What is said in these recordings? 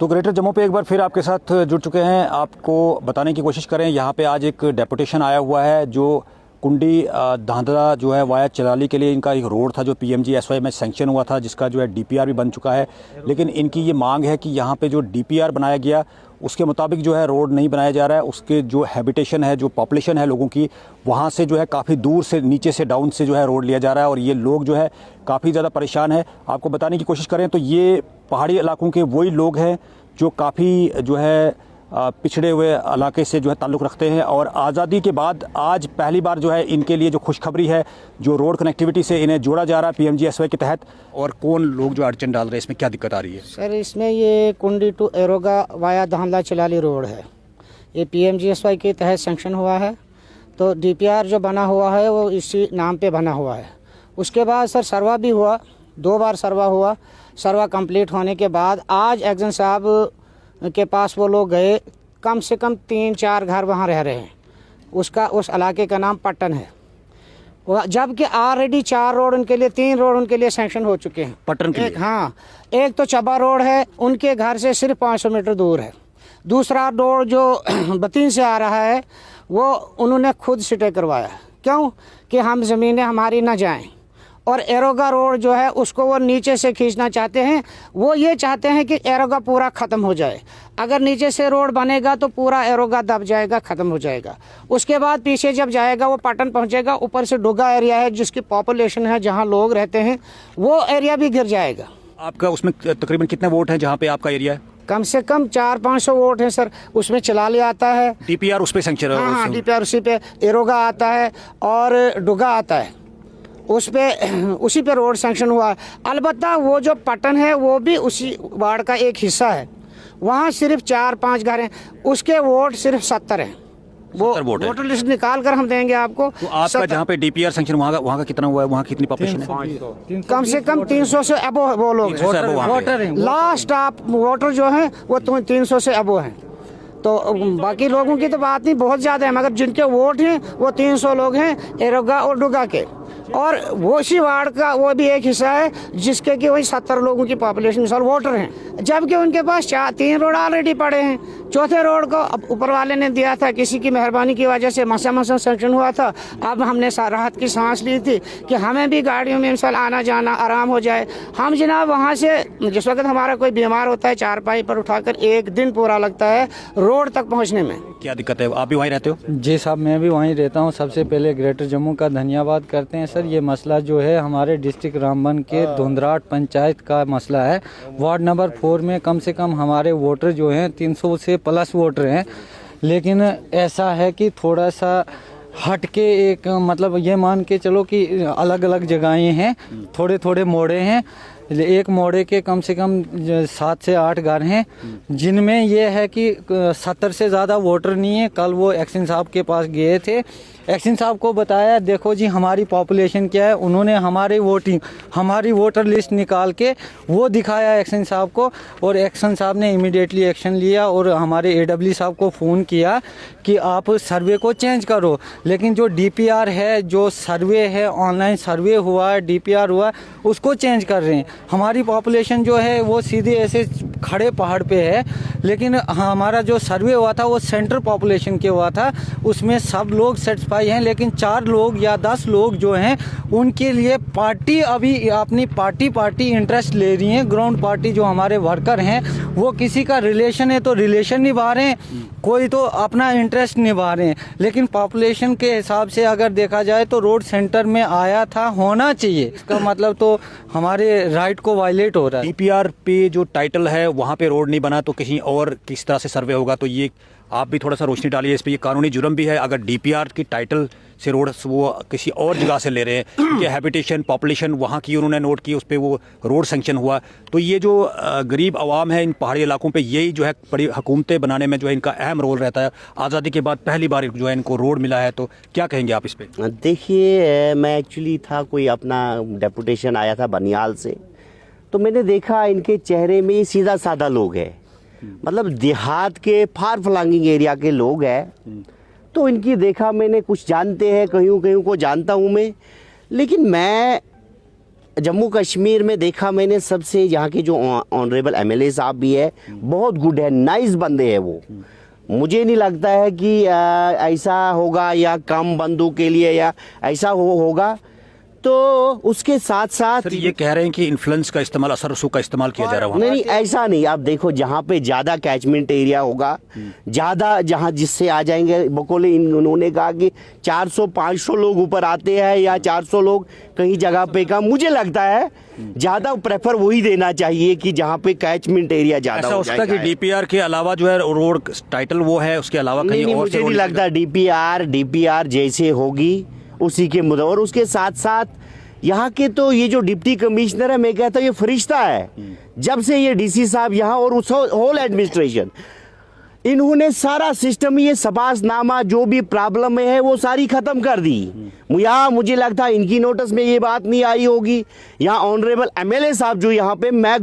तो ग्रेटर जम्मू पे एक बार फिर आपके साथ जुड़ चुके हैं। आपको बताने की कोशिश करें, यहाँ पे आज एक डेपुटेशन आया हुआ है जो कुंडी धांधरा जो है वाया चलाली के लिए इनका एक रोड था जो PMGSY में सैंक्शन हुआ था, जिसका जो है DPR भी बन चुका है। लेकिन इनकी ये मांग है कि यहाँ पे जो DPR बनाया गया उसके मुताबिक जो है रोड नहीं बनाया जा रहा है। उसके जो हैबिटेशन है, जो पॉपुलेशन है लोगों की, वहाँ से जो है काफ़ी दूर से नीचे से डाउन से जो है रोड लिया जा रहा है और ये लोग जो है काफ़ी ज़्यादा परेशान है। आपको बताने की कोशिश करें तो ये पहाड़ी इलाकों के वही लोग हैं जो काफ़ी जो है पिछड़े हुए इलाके से जो है ताल्लुक़ रखते हैं। और आज़ादी के बाद आज पहली बार जो है इनके लिए जो खुशखबरी है, जो रोड कनेक्टिविटी से इन्हें जोड़ा जा रहा है PMGSY के तहत। और कौन लोग जो अड़चन डाल रहे हैं, इसमें क्या दिक्कत आ रही है? सर, इसमें ये कुंडी टू एरोगा वाया धांधला चलाली रोड है। ये PMGSY के तहत सैंक्शन हुआ है, तो DPR जो बना हुआ है वो इसी नाम पे बना हुआ है। उसके बाद सर सर्वा भी हुआ, 2 बार सर्वा हुआ। सर्वा कंप्लीट होने के बाद आज एक्जन साहब के पास वो लोग गए, कम से कम 3-4 घर वहाँ रह रहे हैं। उस इलाके का नाम पट्टन है, जबकि ऑलरेडी 4 रोड उनके लिए, 3 रोड उनके लिए सैंक्शन हो चुके हैं पट्टन के लिए। हाँ, एक तो चबा रोड है, उनके घर से सिर्फ 500 मीटर दूर है। दूसरा रोड जो बतीन से आ रहा है वो उन्होंने खुद सिटे करवाया। क्यों? कि हम ज़मीनें हमारी ना जाएं। और एरोगा रोड जो है उसको वो नीचे से खींचना चाहते हैं। वो ये चाहते हैं कि एरोगा पूरा ख़त्म हो जाए। अगर नीचे से रोड बनेगा तो पूरा एरोगा दब जाएगा, ख़त्म हो जाएगा। उसके बाद पीछे जब जाएगा वो पटन पहुंचेगा, ऊपर से डुगा एरिया है जिसकी पॉपुलेशन है, जहां लोग रहते हैं, वो एरिया भी गिर जाएगा। आपका उसमें तकरीबन कितने वोट हैं जहाँ पे आपका एरिया है? कम से कम 400-500 वोट हैं सर। उसमें चलाली आता है, DPR उस पर सैंक्शन है। हाँ, DPR उसी पे, एरोगा आता है और डुगा आता है, उसी पे रोड सैंक्शन हुआ है। अलबत्ता वो जो पटन है वो भी उसी वार्ड का एक हिस्सा है। वहाँ सिर्फ 4-5 घर हैं, उसके वोट सिर्फ 70 हैं। वो वोटर लिस्ट निकाल कर हम देंगे आपको। तो आपका जहाँ पे DPR सैंक्शन वहाँ का कितना हुआ है? वहाँ कितनी पॉपुलेशन है? कम से कम 300 से अबो वो लोग वोटर हैं। लास्ट आप वोटर जो हैं वो 300 से अबो हैं। तो बाकी लोगों की तो बात नहीं, बहुत ज़्यादा है, मगर जिनके वोट हैं वो 300 लोग हैं एरोगा और डुगा के। और वो इसी वार्ड का वो भी एक हिस्सा है जिसके कि वही 70 लोगों की पॉपुलेशन सर वोटर हैं। जबकि उनके पास 3 रोड ऑलरेडी पड़े हैं। चौथे रोड को अब ऊपर वाले ने दिया था, किसी की मेहरबानी की वजह से मसा सैंक्शन हुआ था। अब हमने राहत की सांस ली थी कि हमें भी गाड़ियों में मिसाल आना जाना आराम हो जाए। हम जनाब वहाँ से जिस वक्त हमारा कोई बीमार होता है, चारपाई पर उठाकर 1 दिन पूरा लगता है रोड तक पहुँचने में। क्या दिक्कत है? आप भी वहीं रहते हो? जी साहब, मैं भी वहीं रहता हूँ। सबसे पहले ग्रेटर जम्मू का धन्यवाद करते हैं सर। ये मसला जो है हमारे डिस्ट्रिक्ट रामबन के धुंधराट पंचायत का मसला है। वार्ड नंबर 4 में कम से कम हमारे वोटर जो हैं 300 से प्लस वोटर हैं। लेकिन ऐसा है कि थोड़ा सा हट के एक मतलब ये मान के चलो कि अलग अलग जगहें हैं, थोड़े थोड़े मोड़े हैं। एक मोड़े के कम से कम 7 से 8 घर हैं, जिनमें ये है कि 70 से ज़्यादा वोटर नहीं है। कल वो एक्शन साहब के पास गए थे, एक्शन साहब को बताया देखो जी हमारी पॉपुलेशन क्या है। उन्होंने हमारी वोटर लिस्ट निकाल के वो दिखाया एक्शन साहब को, और एक्शन साहब ने इमीडिएटली एक्शन लिया और हमारे AW साहब को फ़ोन किया कि आप सर्वे को चेंज करो। लेकिन जो DPR है, जो सर्वे है, ऑनलाइन सर्वे हुआ है, DPR हुआ है, उसको चेंज कर रहे हैं। हमारी पॉपुलेशन जो है वो सीधे ऐसे खड़े पहाड़ पे है। लेकिन हमारा जो सर्वे हुआ था वो सेंटर पॉपुलेशन के हुआ था, उसमें सब लोग सेटिस्फाई हैं। लेकिन 4 लोग या 10 लोग जो हैं उनके लिए पार्टी अभी अपनी पार्टी इंटरेस्ट ले रही है। ग्राउंड पार्टी जो हमारे वर्कर हैं वो किसी का रिलेशन है तो रिलेशन निभा रहे हैं, कोई तो अपना इंटरेस्ट निभा रहे हैं। लेकिन पॉपुलेशन के हिसाब से अगर देखा जाए तो रोड सेंटर में आया था, होना चाहिए। इसका मतलब तो हमारे राइट को वायलेट हो रहा है। DPR पे जो टाइटल है वहाँ पे रोड नहीं बना तो कहीं और किस तरह से सर्वे होगा? तो ये आप भी थोड़ा सा रोशनी डालिए इस पे। ये कानूनी जुर्म भी है अगर DPR की टाइटल से रोड वो किसी और जगह से ले रहे हैं, क्योंकि हैबिटेशन पॉपुलेशन वहाँ की उन्होंने नोट की, उस पर वो रोड सैंक्शन हुआ। तो ये जो गरीब आवाम है इन पहाड़ी इलाकों पे, यही जो है बड़ी हुकूमतें बनाने में जो है इनका अहम रोल रहता है। आज़ादी के बाद पहली बार जो है इनको रोड मिला है, तो क्या कहेंगे आप इस पर? देखिए, मैं एक्चुअली था कोई अपना डेपुटेशन आया था बनियाल से, तो मैंने देखा इनके चेहरे में सीधा साधा लोग हैं, मतलब देहात के फार फ्लांगिंग एरिया के लोग हैं। तो इनकी देखा मैंने, कुछ जानते हैं, कहीं को जानता हूँ मैं। लेकिन मैं जम्मू कश्मीर में देखा मैंने सबसे यहाँ के जो ऑनरेबल एमएलए साहब भी है बहुत गुड है, नाइस बंदे हैं वो। मुझे नहीं लगता है कि ऐसा होगा या कम बंदूक के लिए या ऐसा होगा। तो उसके साथ साथ सर ये कह रहे हैं कि इन्फ्लुएंस का इस्तेमाल, असर रसूख का इस्तेमाल किया जा रहा है वहाँ। नहीं ऐसा नहीं, आप देखो जहाँ पे ज्यादा कैचमेंट एरिया होगा, ज्यादा जहाँ जिससे आ जाएंगे बकोले, उन्होंने कहा कि 400-500 लोग ऊपर आते हैं या 400 लोग कहीं जगह पे कम। मुझे लगता है ज्यादा प्रेफर वही देना चाहिए कि जहाँ पे कैचमेंट एरिया ज्यादा ऐसा हो सकता है कि डीपीआर के अलावा जो है रोड टाइटल वो है, उसके अलावा कहीं नहीं, और मुझे नहीं लगता। डीपीआर जैसे होगी उसी के मुद्दे। और उसके साथ साथ यहाँ के तो ये जो डिप्टी कमिश्नर है, मैं कहता हूँ ये फरिश्ता है। जब से ये डीसी साहब यहाँ और उस होल एडमिनिस्ट्रेशन, इन्होंने सारा सिस्टम, ये सबासनामा जो भी प्रॉब्लम है वो सारी खत्म कर दी। यहाँ मुझे लगता है इनकी नोटिस में ये बात नहीं आई होगी। यहाँ ऑनरेबल एमएलए साहब जो यहाँ पे, मैं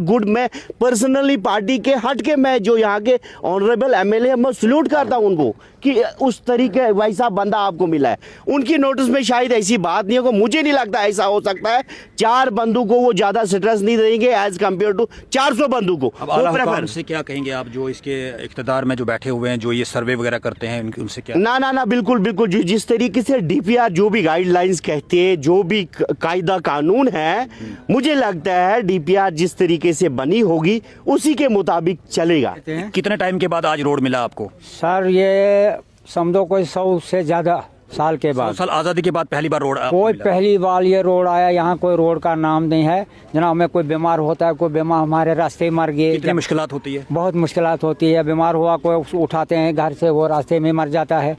पर्सनली पार्टी के हट के मैं जो यहाँ के ऑनरेबल एमएलए, मैं सल्यूट करता हूँ उनको कि उस तरीके वैसा बंदा आपको मिला है। उनकी नोटिस में शायद ऐसी बात नहीं होगी। मुझे नहीं लगता ऐसा हो सकता है। 4 बंदूकों वो ज्यादा स्ट्रेस नहीं देंगे एज कम्पेयर टू 400 बंदूकों। अब आला हुकाम से क्या कहेंगे आप, जो इसके इख्तिदार में जो बैठे हुए हैं, जो ये सर्वे वगैरह करते हैं, उनसे क्या? ना बिल्कुल जिस तरीके से डीपीआर जो भी गाइडलाइंस कहते हैं, जो भी कायदा कानून है, मुझे लगता है डीपीआर जिस तरीके से बनी होगी उसी के मुताबिक चलेगा। कितने टाइम के बाद आज रोड मिला आपको? सर ये समझो कोई 100 से ज्यादा साल के बाद, 100 साल आज़ादी के बाद पहली बार रोड कोई पहली बार ये रोड आया। यहाँ कोई रोड का नाम नहीं है जनाब। हमें कोई बीमार होता है, कोई बीमार हमारे रास्ते मर गए, कितनी मुश्किलात होती है? बहुत मुश्किलात होती है। बीमार हुआ कोई उठाते हैं घर से, वो रास्ते में मर जाता है।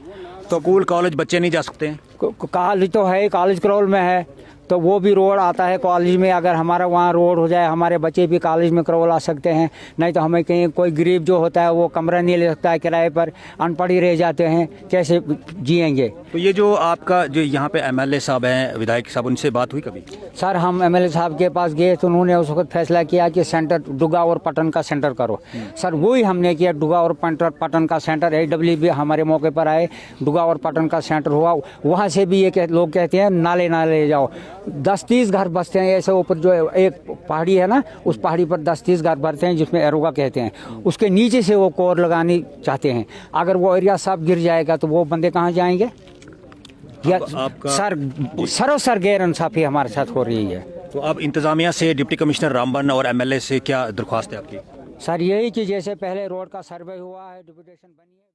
तो स्कूल कॉलेज बच्चे नहीं जा सकते हैं? कॉलेज तो है, कॉलेज क्रोल में है, तो वो भी रोड आता है कॉलेज में। अगर हमारा वहाँ रोड हो जाए, हमारे बच्चे भी कॉलेज में क्रोल आ सकते हैं। नहीं तो हमें कहीं कोई गरीब जो होता है वो कमरा नहीं ले सकता है किराए पर, अनपढ़ ही रह जाते हैं, कैसे जिएंगे? तो ये जो आपका जो यहाँ पे एमएलए साहब हैं, विधायक साहब, उनसे बात हुई कभी? सर हम एमएलए साहब के पास गए तो उन्होंने उस वक्त फैसला किया कि सेंटर डुगा और पटन का सेंटर करो। सर वही हमने किया, डुगा और पटन का सेंटर। AW भी हमारे मौके पर आए, डुगा और पटन का सेंटर हुआ। वहाँ से भी ये लोग कहते हैं नाले जाओ। 10-30 घर बसते हैं ऐसे ऊपर, जो एक पहाड़ी है ना, उस पहाड़ी पर 10-30 घर बसते हैं जिसमें एरोगा कहते हैं। उसके नीचे से वो कोर लगानी चाहते हैं। अगर वो एरिया सब गिर जाएगा तो वो बंदे कहाँ जाएंगे? सर सरोसर गैर इंसाफी हमारे साथ हो रही है। तो अब इंतजामिया से, डिप्टी कमिश्नर रामबन और एमएलए से क्या दरख्वास्त है आपकी? सर यही कि जैसे पहले रोड का सर्वे हुआ है, डिपुटेशन बनी है।